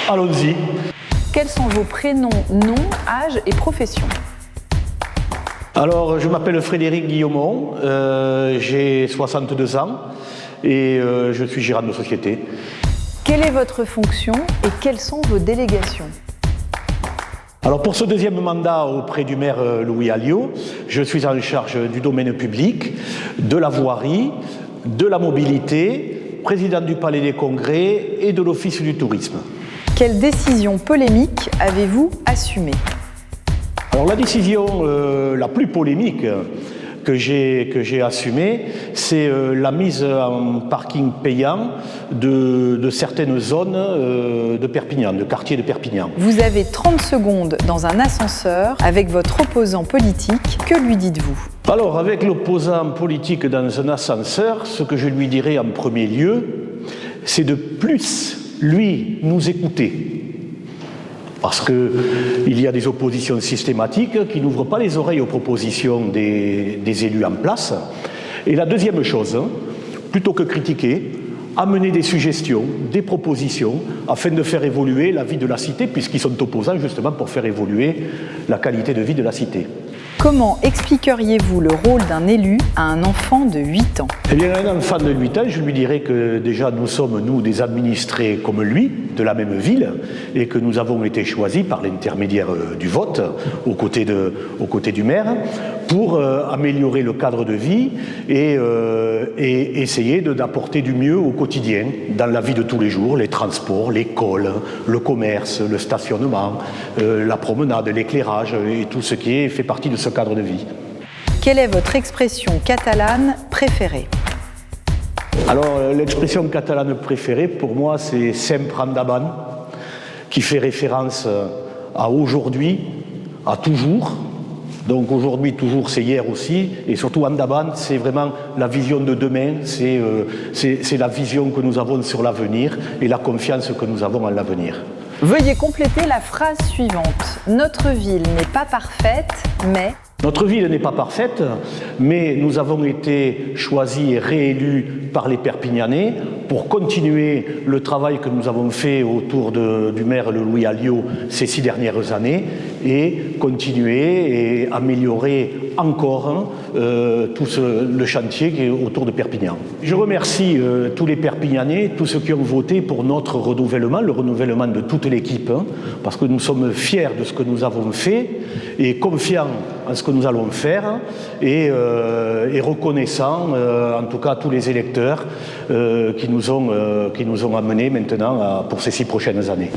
Allons-y. Quels sont vos prénoms, noms, âge et profession? Alors, je m'appelle Frédéric Guillaumont, j'ai 62 ans et je suis gérant de société. Quelle est votre fonction et quelles sont vos délégations? Alors pour ce deuxième mandat auprès du maire Louis Alliot, je suis en charge du domaine public, de la voirie, de la mobilité, président du Palais des Congrès et de l'Office du tourisme. Quelle décision polémique avez-vous assumée? Alors la décision la plus polémique que j'ai assumée, c'est la mise en parking payant de certaines zones de Perpignan, de quartiers de Perpignan. Vous avez 30 secondes dans un ascenseur avec votre opposant politique. Que lui dites-vous? Alors avec l'opposant politique dans un ascenseur, ce que je lui dirais en premier lieu, c'est de plus, lui, nous écouter. Parce qu'il y a des oppositions systématiques qui n'ouvrent pas les oreilles aux propositions des élus en place. Et la deuxième chose, plutôt que critiquer, amener des suggestions, des propositions, afin de faire évoluer la vie de la cité, puisqu'ils sont opposants justement pour faire évoluer la qualité de vie de la cité. Comment expliqueriez-vous le rôle d'un élu à un enfant de 8 ans? Eh bien, un enfant de 8 ans, je lui dirais que déjà nous sommes, nous, des administrés comme lui, de la même ville, et que nous avons été choisis par l'intermédiaire du vote, aux côtés du maire, pour améliorer le cadre de vie et essayer d'apporter du mieux au quotidien, dans la vie de tous les jours, les transports, l'école, le commerce, le stationnement, la promenade, l'éclairage, et tout ce qui fait partie de ce cadre de vie. Quelle est votre expression catalane préférée? Alors, l'expression catalane préférée, pour moi, c'est sempre endavant, qui fait référence à aujourd'hui, à toujours. Donc aujourd'hui, toujours, c'est hier aussi, et surtout endavant, c'est vraiment la vision de demain, c'est la vision que nous avons sur l'avenir et la confiance que nous avons en l'avenir. Veuillez compléter la phrase suivante. Notre ville n'est pas parfaite, mais... Notre ville n'est pas parfaite, mais nous avons été choisis et réélus par les Perpignanais pour continuer le travail que nous avons fait autour du maire Louis Alliot ces 6 dernières années et continuer et améliorer encore tout le chantier qui est autour de Perpignan. Je remercie tous les Perpignanais, tous ceux qui ont voté pour notre renouvellement, le renouvellement de toute l'équipe, parce que nous sommes fiers de ce que nous avons fait et confiants en ce que nous allons faire et reconnaissant en tout cas tous les électeurs qui nous ont amenés maintenant pour ces 6 prochaines années.